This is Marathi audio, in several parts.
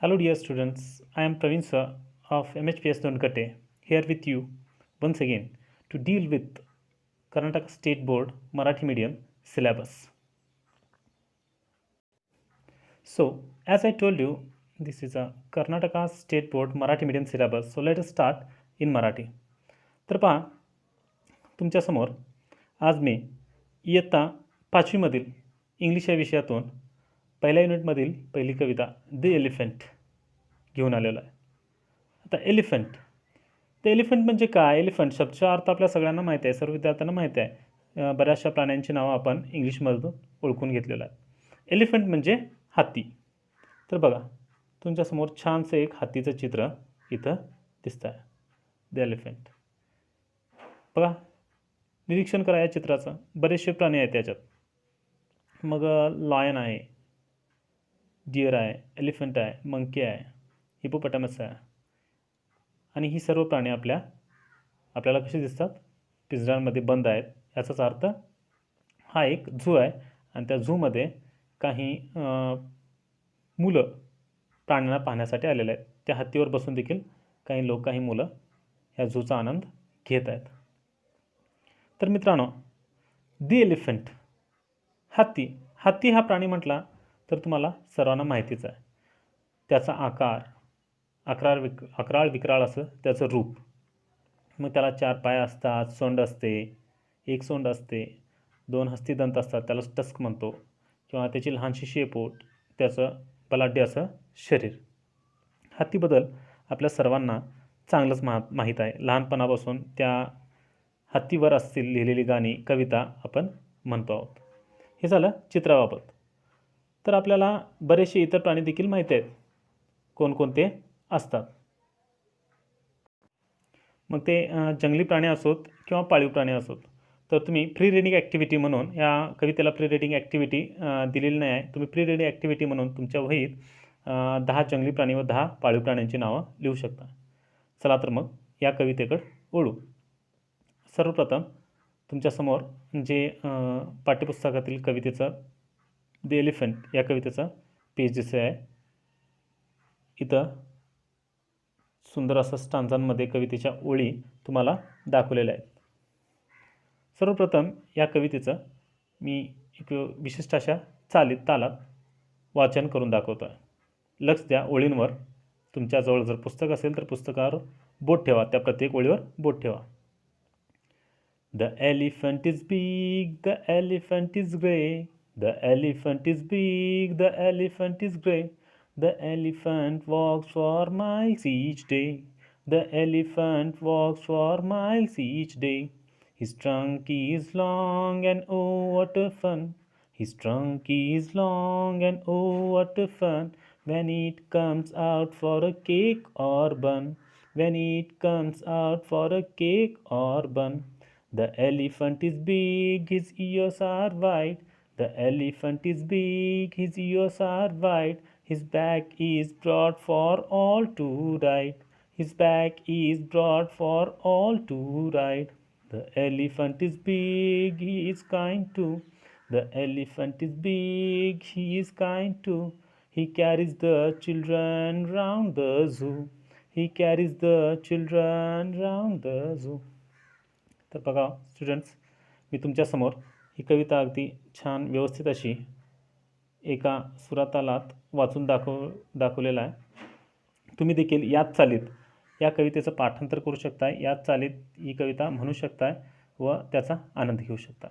Hello dear students, I am Praveen sir of MHPS Donkate here with you once again to deal with Karnataka State Board Marathi Medium syllabus. So as I told you, this is a Karnataka State Board Marathi Medium syllabus. So let us start in Marathi. तर पहा तुमच्यासमोर आज मी इयत्ता पाचवीमधील इंग्लिश या विषयातून पहिल्या युनिटमधील पहिली कविता द एलिफंट घेऊन आलेलो आहे. आता एलिफंट एलिफंट म्हणजे काय? एलिफंट शब्दचा अर्थ आपल्या सगळ्यांना माहिती आहे, सर्व विद्यार्थ्यांना माहिती आहे. बऱ्याचशा प्राण्यांची नावं आपण इंग्लिशमधून ओळखून घेतलेलं आहे. एलिफंट म्हणजे हत्ती. तर बघा तुमच्यासमोर छानसं एक हत्तीचं चित्र इथं दिसतं आहे, द एलिफंट. बघा निरीक्षण करा या चित्राचं. बरेचसे प्राणी आहेत त्याच्यात. मग लॉयन आहे, डिअर आहे, एलिफंट आहे, मंकी आहे, हिपोपॉटॅमस आहे. आणि ही सर्व प्राणी आपल्याला कसे दिसतात? पिंजऱ्यांमध्ये बंद आहेत. याचाच अर्थ हा एक झू आहे आणि त्या झूमध्ये काही मुलं प्राण्यांना पाहण्यासाठी आलेले आहेत. त्या हत्तीवर बसून देखील काही लोक, काही मुलं ह्या झूचा आनंद घेत आहेत. तर मित्रांनो, दी एलिफंट हत्ती हा प्राणी म्हटला तर तुम्हाला सर्वांना माहितीच आहे. त्याचा आकार अकराळ विक्राळ असं त्याचं रूप. मग त्याला 4 पाय असतात, सोंड असते, एक सोंड असते, 2 हस्तिदंत असतात, त्याला टस्क म्हणतो. किंवा त्याची लहानशी शेपूट, त्याचं बलाढ्य असं शरीर. हत्तीबद्दल आपल्या सर्वांना चांगलंच माहीत आहे. लहानपणापासून त्या हत्तीवर असतील लिहिलेली गाणी, कविता आपण म्हणतो आहोत. हे झालं चित्राबाबत. तर आपल्याला बरेचसे इतर प्राणी देखील माहीत आहेत, कोणकोणते असतात. मग ते जंगली प्राणी असोत किंवा पाळीव प्राणी असोत. तर तुम्ही फ्री रिडिंग ॲक्टिव्हिटी म्हणून, या कवितेला फ्री रिडिंग ॲक्टिव्हिटी दिलेली नाही आहे. तुम्ही फ्री रिडिंग ॲक्टिव्हिटी म्हणून तुमच्या वहीत 10 जंगली प्राणी व 10 पाळीव प्राण्यांची नावं लिहू शकता. चला तर मग या कवितेकडे वळू. सर्वप्रथम तुमच्यासमोर जे पाठ्यपुस्तकातील कवितेचं द एलिफंट या कवितेचं पेज दिसत आहे. इथं सुंदर असं स्टांजांमध्ये कवितेच्या ओळी तुम्हाला दाखवलेल्या आहेत. सर्वप्रथम या कवितेचं मी एक विशिष्ट अशा तालात वाचन करून दाखवतो आहे. लक्ष द्या ओळींवर. तुमच्याजवळ जर पुस्तक असेल तर पुस्तकावर बोट ठेवा, त्या प्रत्येक ओळीवर बोट ठेवा. The elephant is big, the elephant is grey. The elephant is big, the elephant is grey. The elephant walks for miles each day. The elephant walks for miles each day. His trunk is long and oh what a fun. His trunk is long and oh what a fun. When it comes out for a cake or bun. When it comes out for a cake or bun. The elephant is big, his ears are wide. The elephant is big, his ears are wide. His back is broad for all to ride. His back is broad for all to ride. The elephant is big, he is kind too. The elephant is big, he is kind too. He carries the children round the zoo. He carries the children round the zoo. तर बघा स्टुडंट्स, मी तुमच्यासमोर ही कविता अगदी छान व्यवस्थित अशी एका सुरातालात वाचून दाखवलेला आहे. तुम्ही देखील याच चालीत या कवितेचं पाठांतर करू शकताय, याच चालीत ही कविता म्हणू शकताय व त्याचा आनंद घेऊ शकता.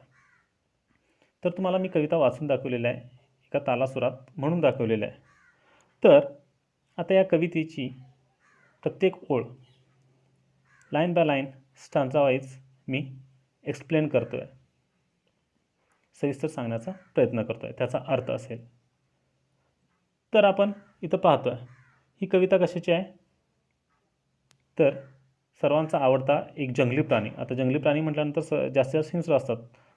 तर तुम्हाला मी कविता वाचून दाखवलेली आहे, एका तालासुरात म्हणून दाखवलेलं आहे. तर आता या कवितेची प्रत्येक ओळ line by line, stanza wise me explain करतो आहे, सविस्तर सांगण्याचा प्रयत्न करतो आहे, त्याचा अर्थ असेल. तर आपण इथं पाहतो आहे ही कविता कशाची आहे. तर सर्वांचा आवडता एक जंगली प्राणी. आता जंगली प्राणी म्हटल्यानंतर जास्तीत जास्त हिंस्र असतात,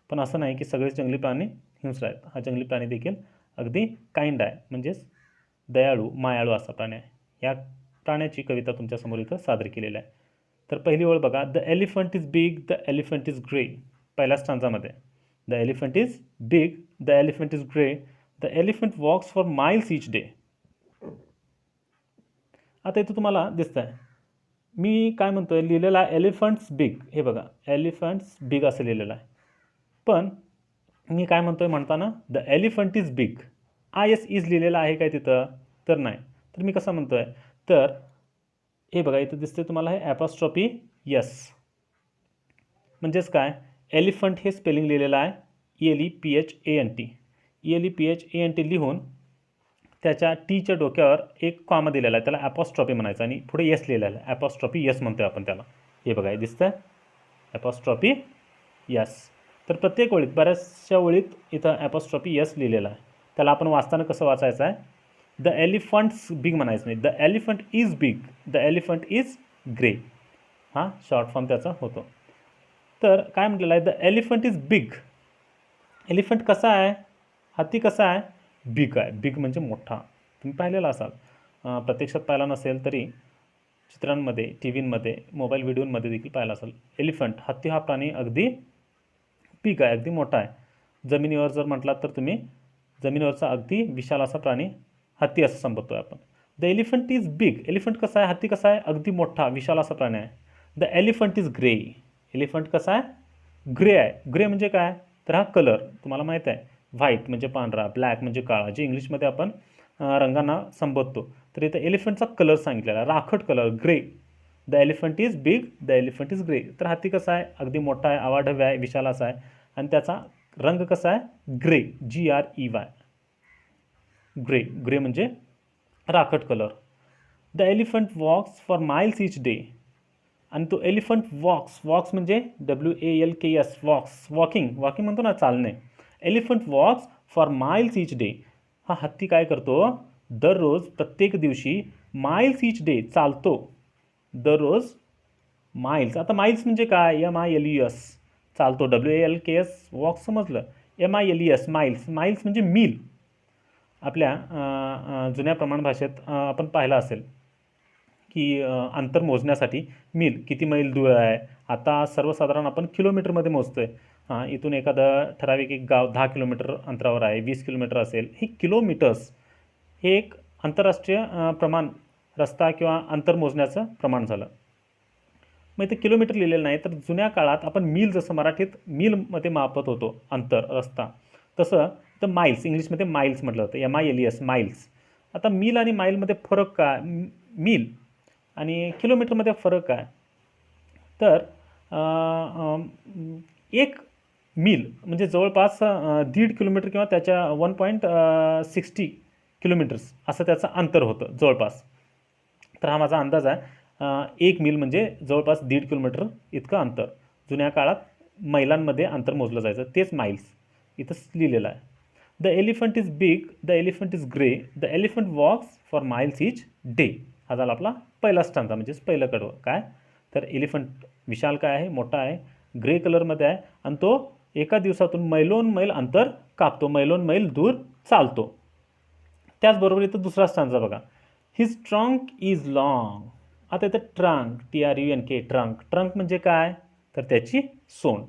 पण असं नाही की सगळेच जंगली प्राणी हिंस्र आहेत. हा जंगली प्राणी देखील अगदी काइंड आहे, म्हणजेच दयाळू, मायाळू असा प्राणी आहे. या प्राण्याची कविता तुमच्यासमोर इथं सादर केलेली आहे. तर पहिली ओळ बघा, the elephant is big, the elephant is grey. पहिल्या स्टांजामध्ये the elephant is big, the elephant is grey, the elephant walks for miles each day. आता इथं तुम्हाला दिसतं आहे, मी काय म्हणतो आहे, लिहिलेलं आहे एलिफंट्स बिग. हे बघा, एलिफंट्स बिग असं लिहिलेलं आहे. पण मी काय म्हणतो आहे म्हणताना, the elephant is big. I S is लिहिलेलं आहे काय तिथं? तर नाही. तर मी कसं म्हणतो आहे, तर हे बघा इथं दिसते तुम्हाला हे ॲपॉस्ट्रॉफी यस. म्हणजेच काय, एलिफंट हे स्पेलिंग लिहिलेलं आहे ELEPHANT. ELEPHANT लिहून त्याच्या टीच्या डोक्यावर एक कॉमा दिलेला आहे, त्याला ॲपॉस्ट्रॉफी म्हणायचं आणि पुढे यस लिहिलेलं आहे. ॲपॉस्ट्रॉफी यस म्हणतो आपण त्याला. हे बघा, हे दिसतं आहे ॲपॉस्ट्रॉफी यस. तर प्रत्येक ओळीत, बऱ्याचशा ओळीत इथं ॲपॉस्ट्रॉफी यस लिहिलेलं आहे. त्याला आपण वाचताना कसं वाचायचं आहे, द एलिफंट्स बिग म्हणायचं नाही, the elephant is big, the elephant is grey. हा शॉर्ट फॉर्म त्याचा होतो. तर काय म्हटलेलं आहे, the elephant is big. Elephant कसा आहे, हत्ती कसा आहे, बिग आहे. बिग म्हणजे मोठा. तुम्ही पाहिलेला असाल, प्रत्यक्षात पाहिला नसेल तरी चित्रांमध्ये, टी व्हीमध्ये, मोबाईल व्हिडिओमध्ये देखील पाहिला असेल. एलिफंट, हत्ती हा प्राणी अगदी बिग आहे, अगदी मोठा आहे. जमिनीवर जर म्हटलात तर तुम्ही जमिनीवरचा अगदी विशाल असा प्राणी हत्ती असं संबोधतो आहे आपण. The elephant is big. Elephant कसा आहे, हत्ती कसा आहे, अगदी मोठा विशाल असा प्राणी आहे. The elephant is grey. Elephant कसा आहे, ग्रे आहे. ग्रे म्हणजे काय, तर हा कलर तुम्हाला माहीत आहे. व्हाईट म्हणजे पांढरा, ब्लॅक म्हणजे काळा, जे इंग्लिशमध्ये आपण रंगांना संबोधतो. तर इथं एलिफंटचा कलर सांगितलेला आहे, राखट colour, grey. The elephant is big, the elephant is grey. तर हत्ती कसा आहे, अगदी मोठा आहे, आवाढव्य आहे, विशाल असा आहे आणि त्याचा रंग कसा आहे, ग्रे, GREY. ग्रे. ग्रे म्हणजे राखट colour. The elephant walks for miles each day. आणि तो एलिफंट वॉक्स म्हणजे WALKS, वॉक्स, वॉकिंग म्हणतो ना, चालणे. Elephant walks for miles each day. हा हत्ती काय करतो, दररोज, प्रत्येक दिवशी, माइल्स इच डे, चालतो दररोज माइल्स. आता माइल्स म्हणजे काय, MILES, चालतो. WALKS, वॉक्स समजलं. MILES, miles. माइल्स म्हणजे मील. आपल्या जुन्या प्रमाण भाषेत आपण पाहिलं असेल की अंतर मोजण्यासाठी मील, किती मैल दूर आहे. आता सर्वसाधारण आपण किलोमीटरमध्ये मोजतो आहे. इथून एखादं ठराविक एक गाव 10 किलोमीटर अंतरावर आहे, 20 किलोमीटर असेल. हे किलोमीटर्स हे एक आंतरराष्ट्रीय प्रमाण, रस्ता किंवा अंतर मोजण्याचं प्रमाण झालं. मग इथं किलोमीटर लिहिलेलं नाही, तर जुन्या काळात आपण मील, जसं मराठीत मीलमध्ये मापत होतो अंतर, रस्ता, तसं तर माइल्स, इंग्लिशमध्ये माइल्स म्हटलं होतं, MILES, माइल्स. आता मील आणि माईलमध्ये फरक काय, मील आणि किलोमीटरमध्ये फरक काय, तर एक मील म्हणजे जवळपास 1.5 किलोमीटर किंवा त्याच्या 1.60 किलोमीटर्स असं त्याचं अंतर होतं जवळपास. तर हा माझा अंदाज आहे. 1 मील म्हणजे जवळपास 1.5 किलोमीटर इतकं अंतर. जुन्या काळात मैलांमध्ये अंतर मोजलं जायचं, तेच माइल्स इथं लिहिलेलं आहे. The elephant is big, the elephant is grey, the elephant walks for miles each day. हा झाला आपला पहिला स्टांजा, म्हणजेच पहिलं कडवं. काय, तर एलिफंट विशाल काय आहे, मोठा आहे, ग्रे कलरमध्ये आहे आणि तो एका दिवसातून मैलोन मैल अंतर कापतो, मैलोन मैल दूर चालतो. त्याचबरोबर इथं दुसरा स्टांजा बघा, हिज ट्रंक इज लॉंग. आता इथं ट्रंक, TRUNK, ट्रंक. ट्रंक म्हणजे काय, तर त्याची सोंड.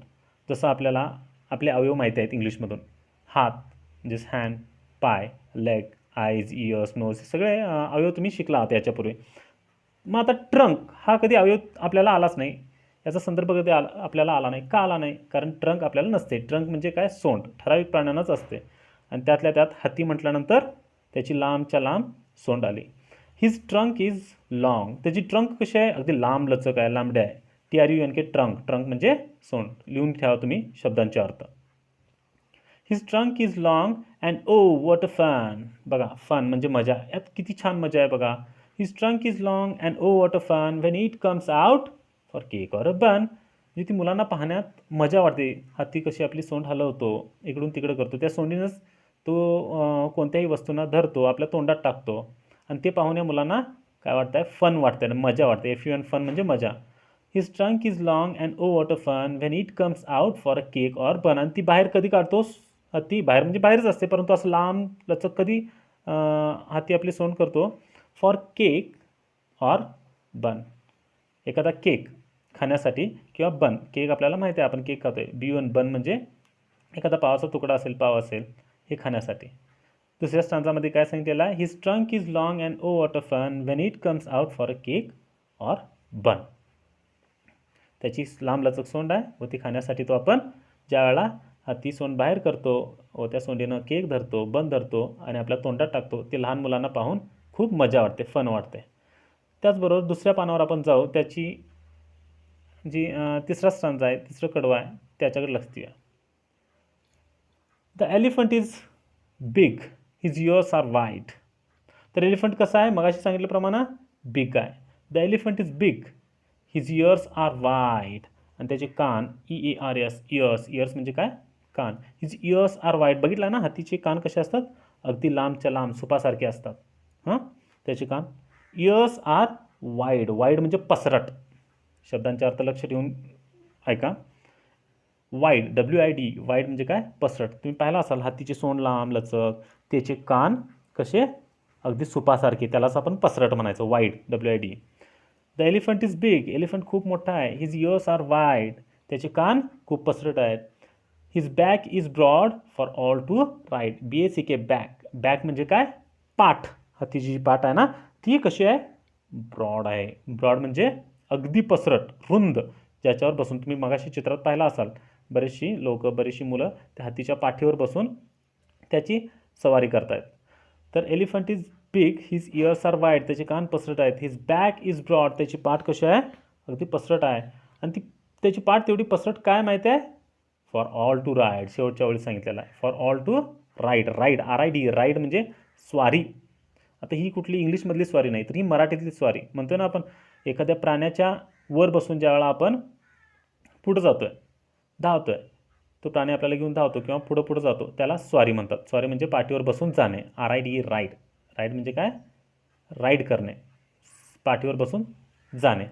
जसं आपल्याला आपले अवयव माहिती आहेत इंग्लिशमधून, हात म्हणजेच हँड, पाय, लेग, आईज, इयर्स, नोज, हे सगळे अवयव तुम्ही शिकला आहात याच्यापूर्वी. मग आता ट्रंक हा कधी अवयव आपल्याला आलाच नाही, याचा संदर्भ कधी आपल्याला आला नाही. का आला नाही, कारण ट्रंक आपल्याला नसते. ट्रंक म्हणजे काय, सोंड, ठराविक प्राण्यांनाच असते आणि त्यातल्या त्यात हत्ती म्हटल्यानंतर त्याची लांबच्या लांब सोंड आली. His trunk is long. त्याची ट्रंक कशी आहे, अगदी लांब लचक आहे, लांबडे आहे. TRUNK, trunk. ट्रंक म्हणजे सोंड. लिहून ठेवा तुम्ही शब्दांचे अर्थ. His trunk is long and oh what a fun. बघा, फन म्हणजे मजा. यात किती छान मजा आहे बघा. His trunk is long and oh what a fun when it comes out for cake or a bun. म्हणजे ती मुलांना पाहण्यात मजा वाटते. हत्ती कशी आपली सोंड हलवतो, इकडून तिकडं करतो, त्या सोंडीनंच तो कोणत्याही वस्तूंना धरतो, आपल्या तोंडात टाकतो आणि ते पाहून या मुलांना काय वाटतं आहे, फन वाटतं, मजा वाटते. FUN, फन म्हणजे मजा. His trunk is long and oh what a fun when it comes out for a cake or bun. आणि ती बाहेर कधी काढतोस, हत्ती बाहेर म्हणजे बाहेरच असते, परंतु असं लांब लचक कधी हत्ती आपली सोंड करतो, फॉर केक ऑर बन. एखादा केक खाण्यासाठी किंवा बन. केक आपल्याला माहिती आहे, आपण केक खातो आहे. BUN, बन म्हणजे एखादा पावाचा तुकडा असेल, पाव असेल, हे खाण्यासाठी. दुसऱ्या स्टांजामध्ये काय सांगितलेलं आहे, his trunk is long and oh what a fun when it comes out for a cake or bun. त्याची लांबलचक सोंड आहे व ती खाण्यासाठी तो आपण ज्या वेळेला ती सोंड बाहेर करतो व त्या सोंडीनं केक धरतो, बन धरतो आणि आपल्या तोंडात टाकतो, ते लहान मुलांना पाहून खूप मजा वाटते, फन वाटते. त्याचबरोबर दुसऱ्या पानावर आपण जाऊ, त्याची जी तिसरा स्टांजा आहे, तिसरं कडवं आहे, त्याच्याकडे लक्ष देऊया. The elephant is big, his ears are wide. तर एलिफंट कसं आहे, मगाशी सांगितल्याप्रमाणे बिग आहे. The elephant is big, his ears are wide. आणि त्याचे कान EARS, इयर्स, इयर्स म्हणजे काय, कान. His ears are wide. बघितलं ना, हातीचे कान कसे असतात, अगदी लांबच्या लांब सुपासारखे असतात. त्याचे कान. इयर्स आर वाईड, वाईड म्हणजे पसरट. शब्दांचे अर्थ लक्ष ठेवून ऐका. वाईड, WID, वाईड म्हणजे काय, पसरट. तुम्ही पाहिला असाल हातीचे सोंड लांब लचक, त्याचे कान कसे अगदी सुपासारखे, त्यालाच आपण पसरट म्हणायचं, wide, WID. The elephant is big, elephant खूप मोठा आहे. हिज इयर्स आर वाईड, त्याचे कान खूप पसरट आहेत. His back is broad for all to ride. BACK, back. Back म्हणजे काय, पाठ. हातीची जी पाठ आहे ना, ती कशी आहे, ब्रॉड आहे. ब्रॉड म्हणजे अगदी पसरट, रुंद, ज्याच्यावर बसून तुम्ही मगाशी चित्रात पाहिला असाल, बरीचशी लोक, बरीचशी मुलं त्या हातीच्या पाठीवर बसून त्याची सवारी करतायत. तर elephant is big, his ears are wide, त्याचे कान पसरट आहेत. हिज बॅक इज ब्रॉड, त्याची पाठ कशी आहे, अगदी पसरट आहे. आणि ती त्याची पाठ तेवढी पसरट काय माहिती आहे, फॉर ऑल टू राईड, शेवटच्या वेळी सांगितलेलं आहे, for all to ride. Ride, RID, ride म्हणजे स्वारी. आता ही कुठली इंग्लिशमधली स्वारी नाही, तर ही मराठीतली स्वारी. म्हणतो ना आपण, एखाद्या प्राण्याच्या वर बसून ज्या वेळा आपण पुढं जातोय, धावतोय, तो प्राणी आपल्याला घेऊन धावतो किंवा पुढं पुढं जातो, त्याला स्वारी म्हणतात. स्वारी म्हणजे पाठीवर बसून जाणे, RID, राईड. राईड म्हणजे काय, राईड करणे, पाठीवर बसून जाणे.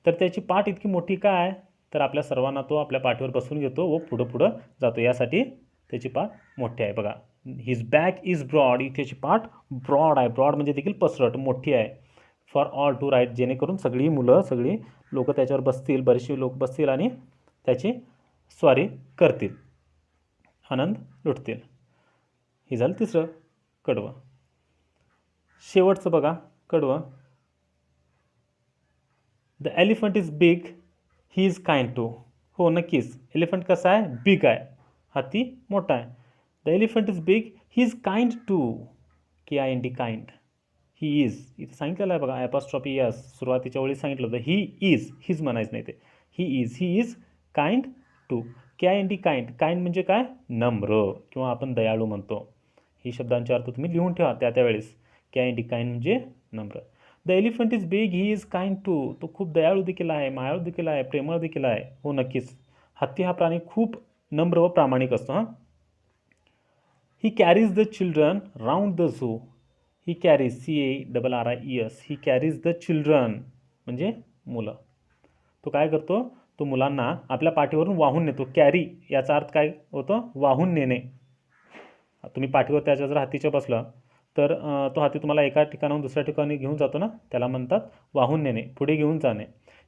तर त्याची पाठ इतकी मोठी काय, तर आपल्या सर्वांना तो आपल्या पाठीवर बसून घेतो व पुढं पुढं जातो, यासाठी त्याची पाठ मोठी आहे. बघा, हिज बॅक इज ब्रॉड, त्याची पाठ ब्रॉड आहे. ब्रॉड म्हणजे देखील पसरट, मोठी आहे. फॉर ऑल टू राईड, जेणेकरून सगळी मुलं, सगळी लोक त्याच्यावर बसतील, बरेचसे लोक बसतील आणि त्याची स्वारी करतील, आनंद लुटतील. हे झालं तिसरं कडवं. शेवटचं बघा कडवं. The elephant is big, he is kind too. हो, नक्कीच, एलिफंट कसा आहे, बिग आहे, हाती मोठा आहे. The elephant is big, he is kind too, KIND, kind. He is, इथं सांगितलेलं आहे बघा, ॲपॉस्ट्रॉफी यस, सुरुवातीच्या वेळी सांगितलं होतं, ही इज, हीच म्हणायचं नाही ते, he is kind too. KIND, kind. Kind म्हणजे काय, नम्र किंवा आपण दयाळू म्हणतो. ही शब्दांचे अर्थ तुम्ही लिहून ठेवा त्यावेळेस. KIND, काइंड म्हणजे नम्र. The elephant is big, he is kind too. तो खूप दयाळू देखील आहे, मायाळू देखील आहे, प्रेमळ देखील आहे. हो, नक्कीच, हत्ती हा प्राणी खूप नम्र व प्रामाणिक असतो. He carries the children round the zoo. He carries, CARRIES, he carries the children म्हणजे मुलं. तो काय करतो, तो मुलांना आपल्या पाठीवरून वाहून नेतो. कॅरी याचा अर्थ काय होतो, वाहून नेणे. तुम्ही पाठीवर त्याच्या जर हत्तीच्या बसला तर तो हत्ती तुम्हाला एका ठिकाणाहून दुसऱ्या ठिकाणी घेऊन जातो ना, त्याला म्हणतात वाहून नेणे, पुढे घेऊन जाणे.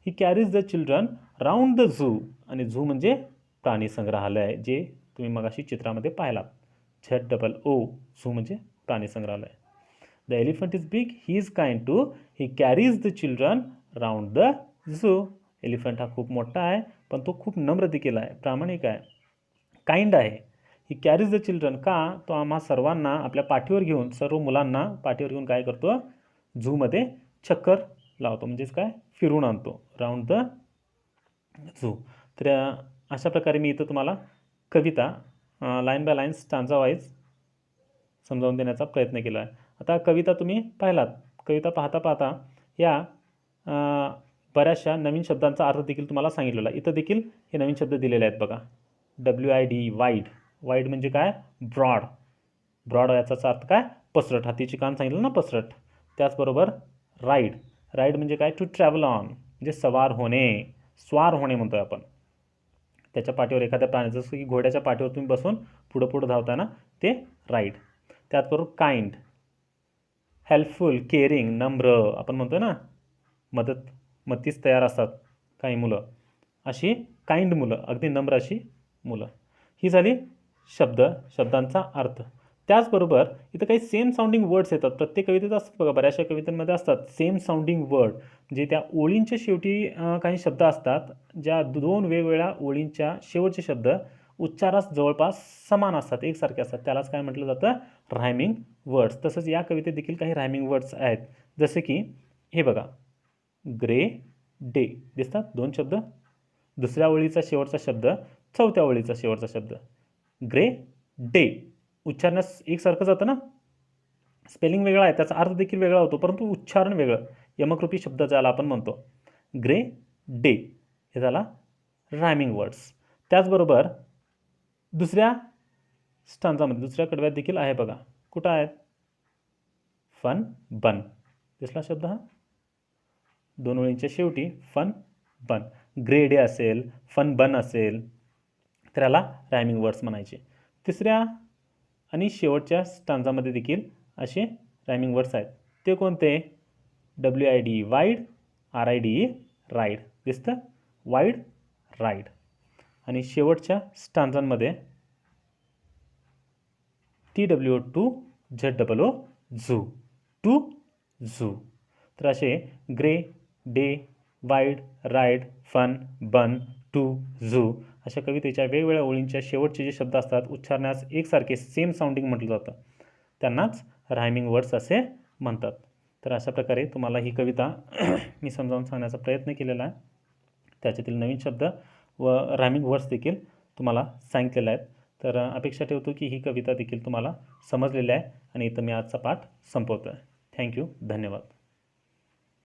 He carries the children round the zoo. आणि झू म्हणजे प्राणी संग्रहालय, जे तुम्ही मगाशी चित्रामध्ये पाहिलात, ZOO, झू म्हणजे प्राणी संग्रहालय. The elephant is big, he is kind too, he carries the children round the zoo. Elephant हा खूप मोठा आहे, पण तो खूप नम्र देखील आहे, प्रामाणिक आहे, काइंड आहे. ही कॅरीज द चिल्ड्रन, का, तो आम्हा सर्वांना आपल्या पाठीवर घेऊन, सर्व मुलांना पाठीवर घेऊन काय करतो, झूमध्ये चक्कर लावतो, म्हणजेच काय, फिरून आणतो, राऊंड द झू. तर अशा प्रकारे मी इथं तुम्हाला कविता line by line, stanza wise समजावून देण्याचा प्रयत्न केला आहे. आता कविता तुम्ही पाहिलात, कविता पाहता पाहता या बऱ्याचशा नवीन शब्दांचा अर्थ देखील तुम्हाला सांगितलेला. इथं देखील हे नवीन शब्द दिलेले आहेत बघा. WID, wide. वाईड म्हणजे काय, ब्रॉड. ब्रॉड याचा अर्थ काय, पसरट. हातीची कान सांगितलं ना, पसरट. त्याचबरोबर राईड. राईड म्हणजे काय, टू ट्रॅव्हल ऑन, म्हणजे सवार होणे, स्वार होणे म्हणतोय आपण. त्याच्या पाठीवर एखाद्या प्राण्याचं, जसं की घोड्याच्या पाठीवर तुम्ही बसून पुढं पुढं धावता ना, ते राईड. त्याचबरोबर काइंड, हेल्पफुल, केअरिंग, नम्र. आपण म्हणतोय ना, मदतीस तयार असतात काही मुलं, अशी काइंड मुलं, अगदी नम्र अशी मुलं. ही झाली शब्दांचा अर्थ. त्याचबरोबर इथं काही सेम साऊंडिंग वर्ड्स येतात. प्रत्येक कवितेत असतात बघा, बऱ्याचशा कवितांमध्ये असतात सेम साऊंडिंग वर्ड, जे त्या ओळींच्या शेवटी काही शब्द असतात, ज्या दोन वेगवेगळ्या ओळींच्या शेवटचे शब्द उच्चारास जवळपास समान असतात, एकसारखे असतात. त्यालाच काय म्हटलं जातं? Rhyming words. तसंच या कवितेत देखील काही रायमिंग वर्ड्स आहेत, जसे की हे बघा, ग्रे डे दिसतात दोन शब्द, दुसऱ्या ओळीचा शेवटचा शब्द, चौथ्या ओळीचा शेवटचा शब्द. ग्रे डे उच्चारण्यास एकसारखं जातं ना, स्पेलिंग वेगळा आहे, त्याचा अर्थ देखील वेगळा होतो, परंतु उच्चारण वेगळं. यमकरूपी शब्द ज्याला आपण म्हणतो ग्रे डे, हे झाला रायमिंग वर्ड्स. त्याचबरोबर दुसऱ्या स्टांजामध्ये, दुसऱ्या कडव्यात देखील आहे बघा, कुठं आहेत? फन बन दिसला शब्द हा, दोन ओळींच्या शेवटी फन बन. ग्रे डे असेल, फन बन असेल, तर याला रायमिंग वर्ड्स म्हणायचे. तिसऱ्या आणि शेवटच्या स्टांजामध्ये देखील असे रायमिंग वर्ड्स आहेत. ते कोणते? WID वाईड, RIDE राईड दिसतं, वाईड राईड. आणि शेवटच्या स्टांजांमध्ये TWO ZOO zoo, two zoo. तर असे grey day, wide, ride, fun, bun, two, zoo अशा कवितेच्या वेगवेगळ्या ओळींच्या शेवटचे जे शब्द असतात, उच्चारण्यास एकसारखे सेम साऊंडिंग म्हटलं जातं, त्यांनाच रायमिंग वर्ड्स असे म्हणतात. तर अशा प्रकारे तुम्हाला ही कविता मी समजावून सांगण्याचा प्रयत्न केलेला आहे. त्याच्यातील नवीन शब्द व रायमिंग वर्ड्स देखील तुम्हाला सांगितलेले आहेत. तर अपेक्षा ठेवतो की ही कविता देखील तुम्हाला समजलेली आहे आणि इथं मी आजचा पाठ संपवतो आहे. थँक्यू, धन्यवाद.